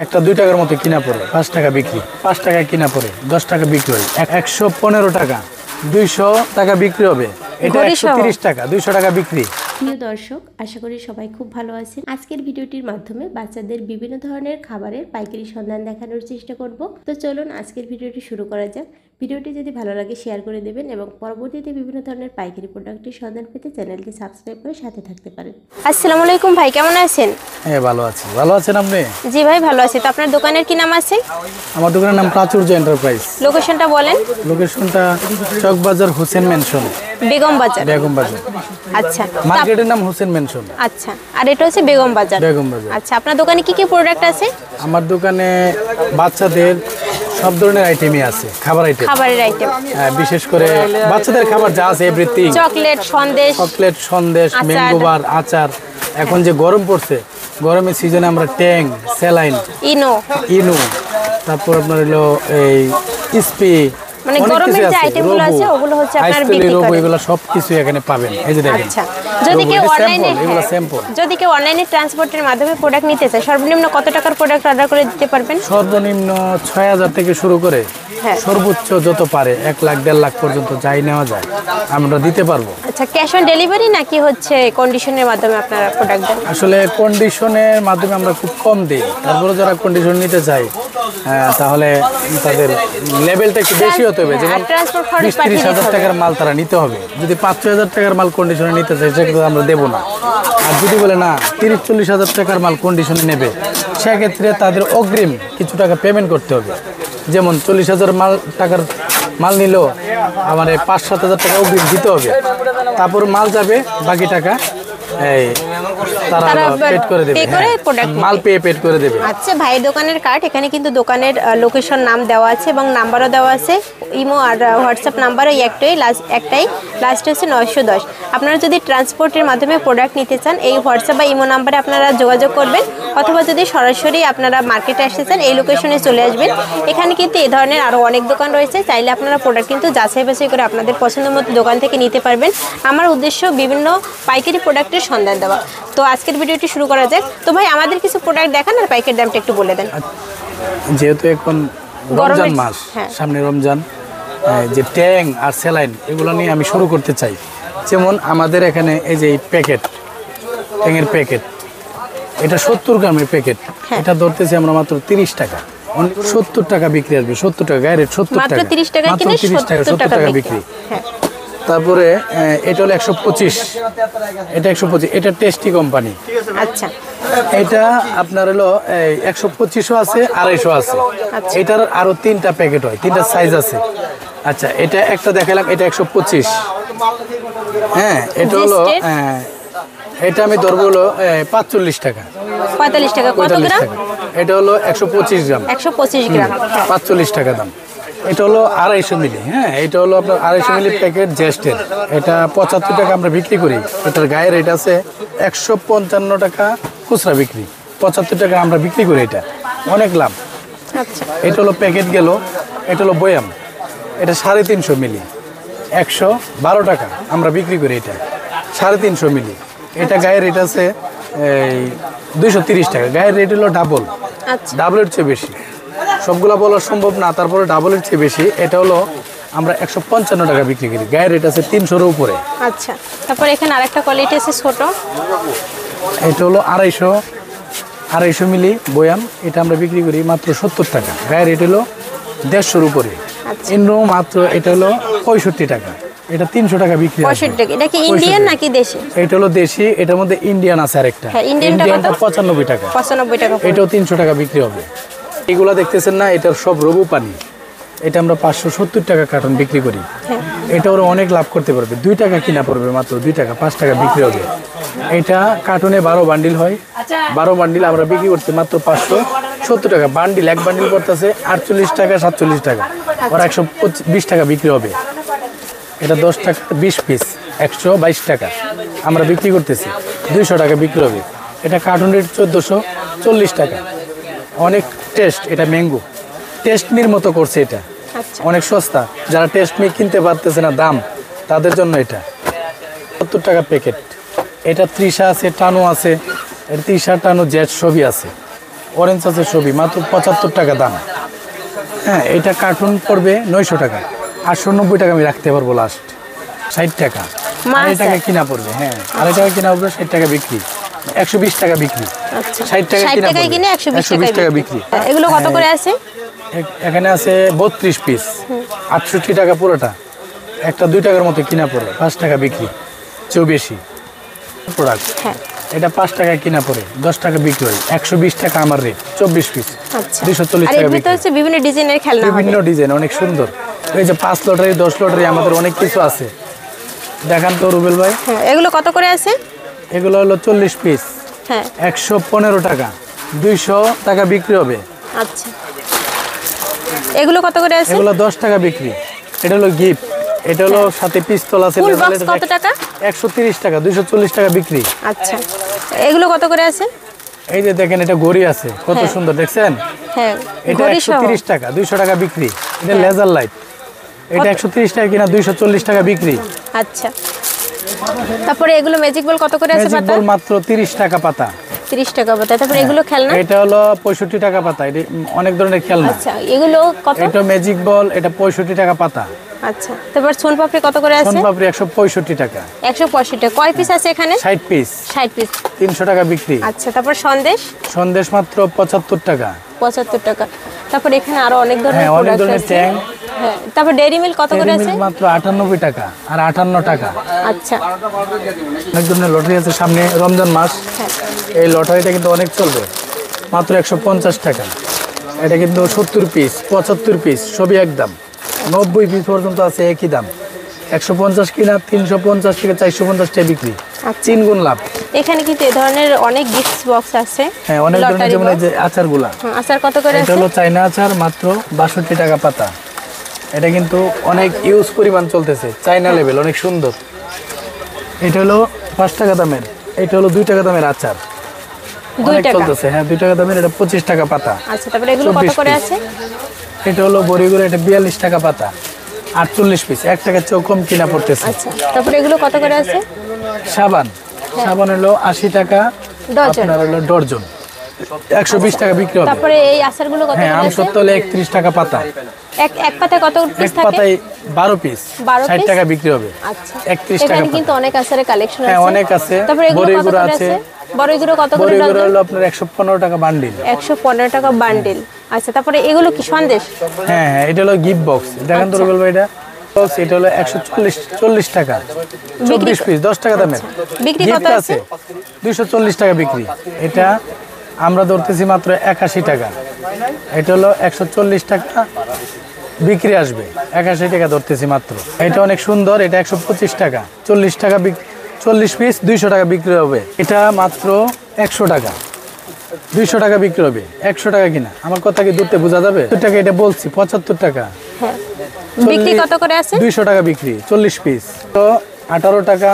একটা 2 টাকার মতো কিনা পড়ে 5 টাকা বিক্রি, 5 টাকা কিনা পড়ে 10 টাকা বিক্রি হয়, 115 টাকা, 200 টাকা বিক্রি হবে। এটা 130 টাকা, 200 টাকা বিক্রি। প্রিয় দর্শক, আশা করি সবাই খুব ভালো আছেন। আজকের ভিডিওটির মাধ্যমে বাচ্চাদের বিভিন্ন ধরনের খাবারের পাইকারি সন্ধান দেখানোর চেষ্টা করব। তো চলুন আজকের ভিডিওটি শুরু করা যাক। ভিডিওটি যদি ভালো লাগে শেয়ার করে দেবেন এবং পরবর্তীতে বিভিন্ন ধরনের পাইকারি প্রোডাক্টের সন্ধান পেতে চ্যানেলটি সাবস্ক্রাইব করে সাথে থাকতে পারেন। আসসালামু আলাইকুম ভাই, কেমন আছেন? হ্যাঁ, ভালো আছি। ভালো আছেন আপনি? জি ভাই, ভালো আছি। তো আপনার দোকানের কি নাম আছে? আমার দোকানের নাম প্রাচুর্য এন্টারপ্রাইজ। লোকেশনটা বলেন। লোকেশনটা চকবাজার হোসেন মেনশন, বেগম বাজার। বেগম বাজার। আচ্ছা, মার্কেটের নাম হোসেন মেনশন। আচ্ছা, আর এটা হচ্ছে বেগম বাজার। বেগম বাজার। আচ্ছা, আপনার দোকানে কি কি প্রোডাক্ট আছে? আমার দোকানে বাচ্চাদের সব ধরনের আইটেমই আছে, খাবার আইটেম। খাবারের আইটেম, বিশেষ করে বাচ্চাদের খাবার যা আছে এভরিথিং। চকলেট, সন্দেশ, ম্যাঙ্গো বার, আচার। এখন যে গরম পড়ছে, গরমের সিজনে আমরা ট্যাং, স্যালাইন, ইনো, তারপর আপনার হলো এই স্পি, মানে গরমের যে আইটেমগুলো আছে ওগুলো হচ্ছে আপনার বিক্রি করেন। এগুলো সবকিছু এখানে পাবেন। এই যে দেখেন। আচ্ছা, যদি কেউ অনলাইনে এগুলো স্যাম্পল, যদি কেউ অনলাইনে ট্রান্সপোর্টের মাধ্যমে প্রোডাক্ট নিতে চায়, সর্বনিম্ন কত টাকার প্রোডাক্ট অর্ডার করে দিতে পারবেন? সর্বনিম্ন 6000 থেকে শুরু করে সর্বোচ্চ যত পারে 1 লাখ 1.5 লাখ পর্যন্ত যাই নেওয়া যায় আমরা দিতে পারবো। আচ্ছা, ক্যাশ অন ডেলিভারি নাকি হচ্ছে কন্ডিশনের মাধ্যমে আপনারা প্রোডাক্ট দেন? আসলে কন্ডিশনের মাধ্যমে আমরা খুব কম দিই, তারপরে যারা কন্ডিশন নিতে চায় তাহলে তাদের লেভেলটা একটু বেশি হতে হবে। যেমন 20-30 হাজার টাকার মাল তারা নিতে হবে। যদি 5-6 হাজার টাকার মাল কন্ডিশনে নিতে চায় সেক্ষেত্রে আমরা দেবো না। আর যদি বলে না 30-40 হাজার টাকার মাল কন্ডিশনে নেবে, সেক্ষেত্রে তাদের অগ্রিম কিছু টাকা পেমেন্ট করতে হবে। যেমন 40 হাজার টাকার মাল নিল, আমার 5-7 হাজার টাকা অগ্রিম দিতে হবে। তারপর মাল যাবে, বাকি টাকা তারা পেড করে দেবে, মাল পেড করে দেবে। আচ্ছা, ভাইয়ের দোকানের কার্ড, এখানে কিন্তু দোকানের লোকেশন নাম দেওয়া আছে এবং নাম্বারও দেওয়া আছে। ইমো আর হোয়াটসঅ্যাপ নাম্বারও একটাই, লাস্ট হচ্ছে 910। আপনারা যদি ট্রান্সপোর্টের মাধ্যমে প্রোডাক্ট নিতে চান, এই হোয়াটসঅ্যাপ বা ইমো নাম্বারে আপনারা যোগাযোগ করবেন, অথবা যদি সরাসরি আপনারা মার্কেটে আসতে চান এই লোকেশনে চলে আসবেন। এখানে কিন্তু এই ধরনের আরও অনেক দোকান রয়েছে, চাইলে আপনারা প্রোডাক্ট কিন্তু যাচাই বাছাই করে আপনাদের পছন্দ মতো দোকান থেকে নিতে পারবেন। আমার উদ্দেশ্য বিভিন্ন পাইকারি প্রোডাক্টের সন্ধান দেওয়া। তো আজকের ভিডিওটি শুরু করা যাক। তো ভাই, আমাদের কিছু প্রোডাক্ট দেখান আর পাইকারি দামটা একটু বলে দেন। যেহেতু এখন রমজান মাস, সামনে রমজান, যে ট্যাং আর স্যালাইন এগুলো নিয়ে আমি শুরু করতে চাই। যেমন আমাদের এখানে এই যে প্যাকেট, ট্যাংয়ের প্যাকেট, এটা 70 গ্রামের প্যাকেট, এটা ধরতেছি আমরা মাত্র 30 টাকা। 70 টাকা বিক্রি আসবে, 70 টাকা গায়ে রেট, 70 টাকা, মাত্র 30 টাকা বিক্রি। তারপরে এটা হলো 125, এটা 125, এটা টেস্টি কোম্পানি। আচ্ছা, এটা আপনার হলো 125ও আছে, 250 আছে। এটার আরো 3টা প্যাকেট হয়, 3টা সাইজ আছে। আচ্ছা, এটা একটা দেখালাম, এটা 125। হ্যাঁ, এটা হলো এটা আমি ধরবো হলো 45 টাকা। 45 টাকা কত গ্রাম? এটা হলো 125 গ্রাম, 125 গ্রাম, 45 টাকা দাম। এটা হলো 250 মিলি। হ্যাঁ, এটা হলো আপনার 250 মিলি প্যাকেট জেস্টের, এটা 75 টাকা আমরা বিক্রি করি। এটার গায়ে রেট আছে 155 টাকা খুচরা বিক্রি, 75 টাকা আমরা বিক্রি করি, এটা অনেক লাভ। আচ্ছা, এটা হলো প্যাকেট গেল। এটা হলো বয়াম, এটা 350 মিলি, 112 টাকা আমরা বিক্রি করি, এটা 350 মিলি। এটা গায়ের রেট আছে 230 টাকা। গায়ের রেট হলো ডাবলের চেয়ে বেশি। সবগুলা বলা সম্ভব না, তারপরে ডাবলের চেয়ে বেশি। এটা হলো আমরা 155 টাকা বিক্রি করি, গায়ের রেট আছে 300-এর উপরে। আচ্ছা, তারপর এখানে আরেকটা কোয়ালিটি আছে ছোট, এটা হলো 250 মিলি বয়াম, এটা আমরা বিক্রি করি মাত্র 70 টাকা, গায়ের রেট হলো 150-এর উপরে। ইন্দ্র মাত্র এটা হলো 65 টাকা, এটা 300 টাকা বিক্রি। 65 টাকা। এটা কি ইন্ডিয়ান নাকি দেশি? এটা হলো দেশি, এটার মধ্যে ইন্ডিয়ান আছে আরেকটা। ইন্ডিয়ানটা 95 টাকা, 95 টাকা। এটাও 300 টাকা বিক্রি হবে। এগুলা দেখতেছেন না, এটার সব রবু পানি, এটা আমরা 570 টাকা কার্টন বিক্রি করি। এটা ওরা অনেক লাভ করতে পারবে, 2 টাকা কিনা পড়বে, মাত্র 2 টাকা, 5 টাকা বিক্রি হবে। এটা কার্টনে 12 বান্ডিল হয়, 12 বান্ডিল আমরা বিক্রি করছি মাত্র 570 টাকা বান্ডিল। এক বান্ডিল পড়তেছে 48 টাকা, 47 টাকা, ওরা 120 টাকা বিক্রি হবে। এটা 10 টাকা 20 পিস, 122 টাকা আমরা বিক্রি করতেছি, 200 টাকা বিক্রি হবে। এটা কার্টন রেট 1440 টাকা, অনেক টেস্ট। এটা ম্যাঙ্গো টেস্ট মির মতো করছে, এটা অনেক সস্তা। যারা টেস্ট মি কিনতে পারতেছে না দাম, তাদের জন্য এটা 70 টাকা প্যাকেট। এটা 30 আছে, টানো আছে, 30 টানো জেট সবই আছে, অরেঞ্জ আছে ছবি, মাত্র 75 টাকা দাম। হ্যাঁ, এটা কার্টুন পড়বে 900 টাকা, 890 টাকা আমি রাখতে পারবো লাস্ট, 60 টাকা। আড়াই টাকা কিনা পড়বে, হ্যাঁ 2.5 টাকা কিনা পড়বে, 60 টাকা বিক্রি, 120 টাকা বিক্রি, আচ্ছা 60 টাকা 60 কিনা টাকায় কিনে 120 টাকা বিক্রি। এগুলো কত করে আছে? এখানে আছে 32 পিস, 68 টাকা পুরোটা, একটা 2 টাকার মতো কিনা পড়ে, 5 টাকা বিক্রি, 24 প্রোডাক্ট। হ্যাঁ, এটা 5 টাকা কিনা পড়ে, 10 টাকা বিক্রি হয়, 120 টাকা আমার রেট, 24 পিস, আচ্ছা। 240 আর টাকা এর ভিতর বিক্রি। হচ্ছে বিভিন্ন ডিজাইনের খেলনা হবে। বিভিন্ন ডিজাইন, অনেক সুন্দর। এই যে 5 লটারি 10 লটারি আমাদের অনেক কিছু আছে, দেখান তো রুবেল ভাই। হ্যাঁ, এগুলো কত করে আছে? এগুলো হলো 40 পিস, হ্যাঁ 115 টাকা, 200 টাকা বিক্রি হবে। আচ্ছা, এগুলো কত করে আছে? এগুলো 10 টাকা বিক্রি। এটা হলো গিফট, এটা হলো সাথে পিস্তল আছে। ফুল বক্স কত টাকা? 130 টাকা, 240 টাকা বিক্রি। আচ্ছা, এগুলো কত করে আছে? এই যে দেখেন, এটা ঘড়ি আছে, কত হ্যাঁ। সুন্দর দেখছেন। হ্যাঁ, এটা ঘড়ি সহ। 130 টাকা, 200 টাকা বিক্রি। এটা হ্যাঁ। লেজার লাইট, এটা 130 টাকা কিনা, 240 টাকা বিক্রি। আচ্ছা, তারপরে এগুলো ম্যাজিক বল কত করে আছে ম্যাজিক পাতা? বল মাত্র 30 টাকা পাতা, 30 টাকা পাতা। তারপরে এগুলো খেলনা? এটা হলো 65 টাকা পাতা। এটা অনেক ধরনের খেলনা। আচ্ছা, এগুলো কত? এটা ম্যাজিক বল, এটা 65 টাকা পাতা। আচ্ছা, তারপর সোন পাপড়ি কত করে আছে? সোনপাপড়ি 165 টাকা, 165 টাকা। কয় পিস আছে এখানে? 60 পিস, 60 পিস। 300 টাকা বিক্রি। আচ্ছা, তারপর সন্দেশ? সন্দেশ মাত্র 75 টাকা। 75 টাকা। তারপর এখানে আরো অনেক ধরনের হ্যাঁ, অনেক প্রোডাক্ট ধরনের আছে। ট্যাং। হ্যাঁ, তারপর ডেইরি মিল্ক কত করে আছে? মাত্র 98 টাকা আর 58 টাকা। আচ্ছা, অনেক ধরনের লটারি আছে, সামনে রমজান মাস, হ্যাঁ এই লটারিটা কিন্তু অনেক চলবে, মাত্র 150 টাকা। এটা কিন্তু 70 পিস, 75 পিস, সবই একদম। 90 পিস পর্যন্ত আছে একই দাম, 150 কিনা 350 থেকে 450 টাকা বিক্রি, 3 গুণ লাভ। এখানে কিন্তু এই ধরনের অনেক গিফট বক্স আছে। হ্যাঁ, অনেক ধরনের, লটারি যেমন এই box। যে আচারগুলা, হ্যাঁ, আচার কত করে এটা আছে? হলো চাইনা আচার, মাত্র 62 টাকা পাতা। এটা কিন্তু অনেক ইউজ পরিমাণ চলতেছে, চাইনা লেভেল, অনেক সুন্দর। এটা হলো 5 টাকা দামের, এটা হলো 2 টাকা দামের আচার, 2 অনেক টাকা। চলতেছে। হ্যাঁ, 2 টাকা দামের, এটা 25 টাকা পাতা। আচ্ছা, তারপরে এগুলো কত 24 করে piece। আছে? এটা হলো বড়িগুলো, এটা 42 টাকা পাতা, 48 পিস, 1 টাকার চেয়েও কম কিনা পড়তেছে। আচ্ছা, তারপরে এগুলো কত করে আছে? সাবান, সাবান হলো 80 টাকা, ডজন। আপনার হলো ডর্জন, 120 টাকা বিক্রি হবে। তারপরে এই আচারগুলো কত হ্যাঁ, করে আছে? আমসত্ত্ব হলে 31 টাকা পাতা, এক পাতায় কত পিস এক থাকে? পাতায় 12 পিস, 12 60 পিস? টাকা বিক্রি হবে। আচ্ছা, 31 টাকা এখানে পাতা। কিন্তু অনেক আচারের কালেকশন আছে। হ্যাঁ, অনেক আছে। তারপরে এগুলো কত বড়িগুলো করে আছে। আছে? বড়ইগুলো কত করে বড়িগুলো ডজন? হলো আপনার 115 টাকা বান্ডিল। 115 টাকা বান্ডেল। আচ্ছা, তারপরে এগুলো কি সন্দেশ? হ্যাঁ হ্যাঁ, এটা হলো গিফট বক্স, দেখেন তো আচ্ছা। বলবো, এটা বক্স, এটা হলো 140 টাকা, 24 পিস, 10 টাকা দামের। বিক্রি কত গিফট আছে? 240 টাকা বিক্রি। এটা আমরা ধরতেছি মাত্র 81 টাকা, এটা হলো 140 টাকা বিক্রি আসবে, 81 টাকা ধরতেছি মাত্র। এটা অনেক সুন্দর, এটা 125 টাকা, 40 টাকা 40 পিস, 200 টাকা বিক্রি হবে। এটা মাত্র 100 টাকা, 200 টাকা বিক্রি হবে, 100 টাকা কিনা। আমার কথা কি দূরতে বোঝা যাবে? 2 টাকা এটা বলছি, 75 টাকা। হ্যাঁ, বিক্রি কত করে আছে? 200 টাকা বিক্রি, 40 পিস, তো 18 টাকা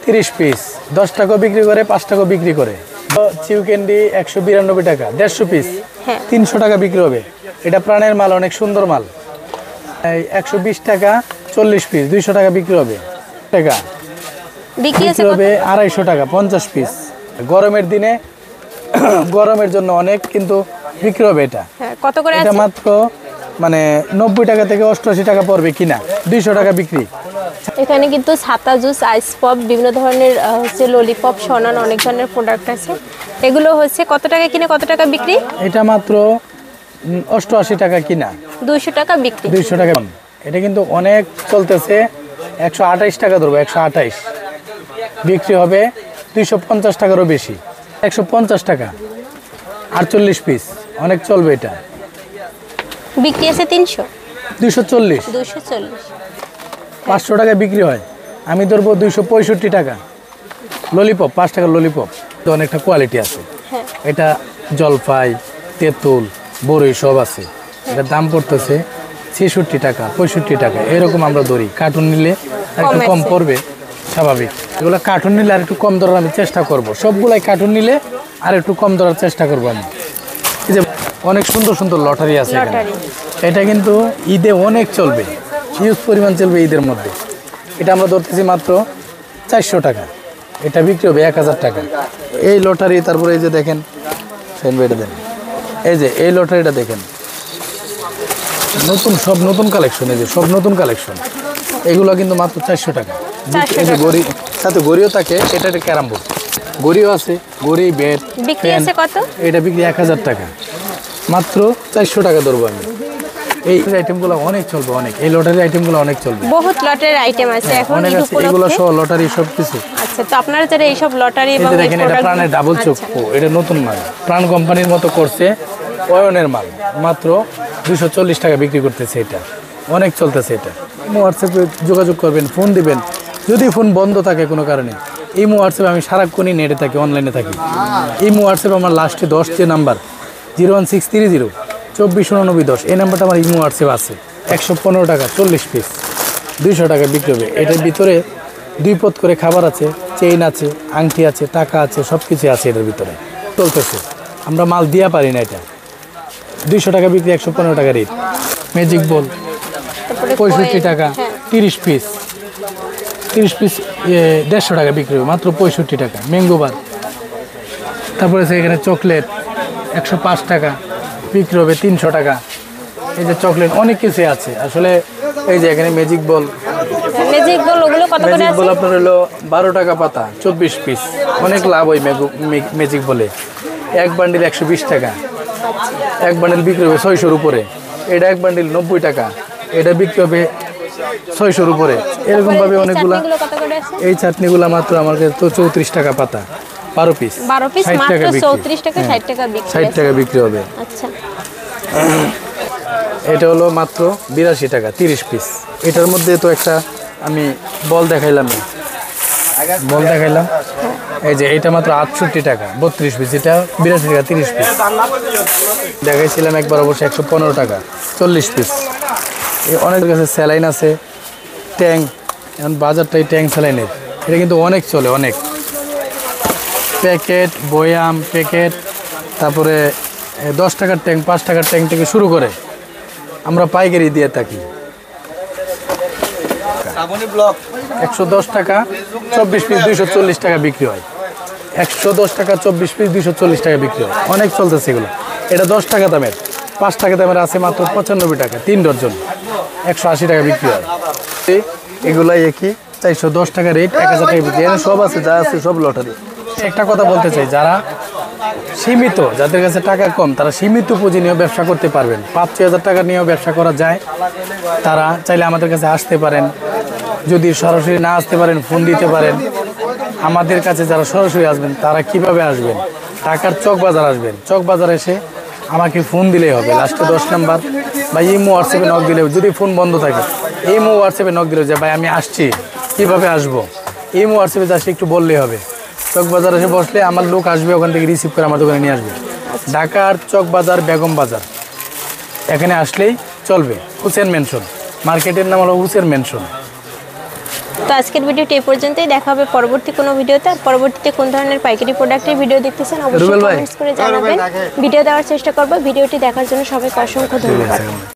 30 পিস, 10 টাকা বিক্রি করে, 5 টাকা বিক্রি করে। তো চিউ ক্যান্ডি 192 টাকা, 150 পিস, হ্যাঁ। 300 টাকা বিক্রি হবে। এটা প্রাণের মাল, অনেক সুন্দর মাল। এই 120 টাকা 40 পিস, 200 টাকা বিক্রি হবে। টাকা বিক্রি আছে বিক্রি কত? হবে 250 টাকা, 50 পিস। গরমের দিনে গরমের জন্য অনেক কিন্তু বিক্রি হবে। এটা হ্যাঁ, কত করে এটা আছে? মাত্র মানে 90 টাকা থেকে 88 টাকা পড়বে কিনা, 200 টাকা বিক্রি। এখানে কিন্তু ছাতা জুস, আইস পপ, বিভিন্ন ধরনের হচ্ছে ললিপপ, সনান, অনেক ধরনের প্রোডাক্ট আছে। এগুলো হচ্ছে কত টাকা কিনে কত টাকা বিক্রি? এটা মাত্র 88 টাকা কিনা, 200 টাকা বিক্রি। 200 টাকা। এটা কিন্তু অনেক চলতেছে, 128 টাকা ধরবো, 128 বিক্রি হবে, 250 টাকারও বেশি, 150 টাকা, 48 পিস, অনেক চলবে। এটা বিক্রি আছে 300, 240, 240। 500 টাকা বিক্রি হয়, আমি ধরবো 265 টাকা। ললিপপ 5 টাকা ললিপপ, তো অনেকটা কোয়ালিটি আছে। হ্যাঁ, এটা জলপাই, তেঁতুল, বড়ই সব আছে। এটার দাম পড়তেছে 66 টাকা, 65 টাকা, এরকম আমরা ধরি। কার্টুন নিলে একটু কম আছে। পড়বে, স্বাভাবিক। এগুলো কার্টুন নিলে আর একটু কম ধরার আমি চেষ্টা করব। সবগুলাই কার্টুন নিলে আর একটু কম ধরার চেষ্টা করবো আমি। এই যে অনেক সুন্দর সুন্দর লটারি আছে এখানে। লটারি। এটা কিন্তু ঈদে অনেক চলবে, হিউজ পরিমাণ চলবে ঈদের মধ্যে। এটা আমরা ধরতেছি মাত্র 400 টাকা, এটা বিক্রি হবে 1000 টাকা। এই লটারি, তারপরে এই যে দেখেন সাইন ভাই এটা দেন। এই যে এই লটারিটা দেখেন, নতুন সব নতুন কালেকশন, এই যে সব নতুন কালেকশন। এগুলো কিন্তু মাত্র 400 টাকা। এই যে গড়ি সাথে গড়িও থাকে, এটা একটা ক্যারাম বোর্ড, গড়িও আছে, গড়ি ব্যাট বিক্রি আছে কত? এটা বিক্রি 1000 টাকা, মাত্র 400 টাকা ধরবো আমি। এই আইটেমগুলো অনেক চলবে, অনেক এই লটারি আইটেমগুলো অনেক চলবে, বহুত লটারির আইটেম আছে এখন অনেক ঈদ আছে। এগুলো উপলক্ষে। সহ লটারি সব কিছু। আচ্ছা, তো আপনারা যারা এইসব লটারি এই এবং যে এই দেখেন, এটা product- প্রাণের ডাবল চোখ, এটা নতুন মাল, প্রাণ কোম্পানির মতো করছে, অয়নের মাল, মাত্র 240 টাকা বিক্রি করতেছে। এটা অনেক চলতেছে। এটা হোয়াটসঅ্যাপে যোগাযোগ করবেন, ফোন দিবেন। যদি ফোন বন্ধ থাকে কোনো কারণে, এই হোয়াটসঅ্যাপে আমি সারাক্ষণই নেটে থাকি, অনলাইনে থাকি। এই হোয়াটসঅ্যাপে আমার লাস্টে 10 যে নাম্বার 01630 248910, এই নাম্বারটা আমার ইমো হোয়াটসঅ্যাপ আছে। 115 টাকা 40 পিস, 200 টাকা বিক্রি হবে। এটার ভিতরে 2 পদ করে খাবার আছে, চেইন আছে, আংটি আছে, টাকা আছে, সব কিছু আছে এটার ভিতরে। চলতেছে, আমরা মাল দিয়া পারি না। এটা 200 টাকা বিক্রি, 115 টাকা রেট। ম্যাজিক বল তারপরে 65 টাকা, হ্যাঁ। 30 পিস 150 টাকা বিক্রি হবে, মাত্র 65 টাকা। ম্যাঙ্গো বার, তারপরে আছে এখানে চকলেট 105 টাকা বিক্রি হবে, 300 টাকা। এই যে চকলেট অনেক কিছু আছে আসলে। এই যে এখানে ম্যাজিক বল, ম্যাজিক বল ওগুলো কত করে ম্যাজিক আছে? বল আপনার হলো 12 টাকা পাতা, 24 পিস। অনেক লাভ ওই ম্যাজিক বলে। এক বান্ডিল 120 টাকা, এক বান্ডিল বিক্রি হবে 600-র উপরে। এটা এক বান্ডিল 90 টাকা, এটা বিক্রি হবে 600-র উপরে। এরকমভাবে এই অনেকগুলা। চাটনিগুলো কত করে আছে? এই চাটনিগুলো মাত্র আমার কাছে তো 34 টাকা পাতা, 12 পিস, 12 পিস 60 মাত্র টাকা বিক্রি। 34 টাকা, 60 টাকা বিক্রি। 60 টাকা বিক্রি হবে। আচ্ছা, এটা হলো মাত্র 82 টাকা, 30 পিস। এটার মধ্যে তো একটা আমি বল দেখাইলাম, এই যে এটা মাত্র 68 টাকা, 32 পিস। এটা 82 টাকা, 30 পিস। দেখাইছিলাম একবার অবশ্যই 115 টাকা, 40 পিস। এই অনেক কাছে স্যালাইন আছে, ট্যাঙ্ক, এখন বাজারটাই ট্যাঙ্ক স্যালাইনের। এটা কিন্তু অনেক চলে, অনেক প্যাকেট, বয়াম প্যাকেট, তারপরে 10 টাকার ট্যাঙ্ক, 5 টাকার ট্যাঙ্ক থেকে শুরু করে আমরা পাইকারি দিয়ে থাকি। 110 টাকা 24 পিস, 240 টাকা বিক্রি হয়। 110 টাকা 24 পিস, 240 টাকা বিক্রি হয়। অনেক চলতেছে এগুলো। এটা 10 টাকা দামের, 5 টাকা দামের আছে মাত্র 95 টাকা, 3 ডজন, 180 টাকা বিক্রি হয়। এগুলাই একই 410 টাকা রেট, 1000 টাকা বিক্রি। এখানে সব আছে, যা আছে সব লটারি। একটা কথা বলতে চাই, যারা সীমিত, যাদের কাছে টাকা কম, তারা সীমিত পুঁজি নিয়েও ব্যবসা করতে পারবেন। 5-6 হাজার টাকা নিয়েও ব্যবসা করা যায়। তারা চাইলে আমাদের কাছে আসতে পারেন। যদি সরাসরি না আসতে পারেন, ফোন দিতে পারেন। আমাদের কাছে যারা সরাসরি আসবেন, তারা কিভাবে আসবেন? ঢাকার চক বাজার আসবেন। চক বাজার এসে আমাকে ফোন দিলেই হবে, লাস্টে 10 নাম্বার, বা ইমো হোয়াটসঅ্যাপে নক দিলেও, যদি ফোন বন্ধ থাকে ইমো হোয়াটসঅ্যাপে নক দিলেও, যে ভাই আমি আসছি, কীভাবে আসবো, ইমো হোয়াটসঅ্যাপে আসলে একটু বললেই হবে। চক বাজার এসে বসলে আমার লোক আসবে, ওখান থেকে রিসিভ করে আমার দোকানে নিয়ে আসবে। ঢাকার চক বাজার, বেগম বাজার, এখানে আসলেই চলবে। হুসেন মেনশন, মার্কেটের নাম হলো হুসেন মেনশন। তো আজকের ভিডিওটি এই পর্যন্তই। দেখা হবে পরবর্তী কোনো ভিডিওতে। আর পরবর্তীতে কোন ধরনের পাইকারি প্রোডাক্টের ভিডিও দেখতেছেন অবশ্যই রুবেল ভাই। কমেন্টস করে জানাবেন, ভিডিও দেওয়ার চেষ্টা করব। ভিডিওটি দেখার জন্য সবাইকে অসংখ্য ধন্যবাদ।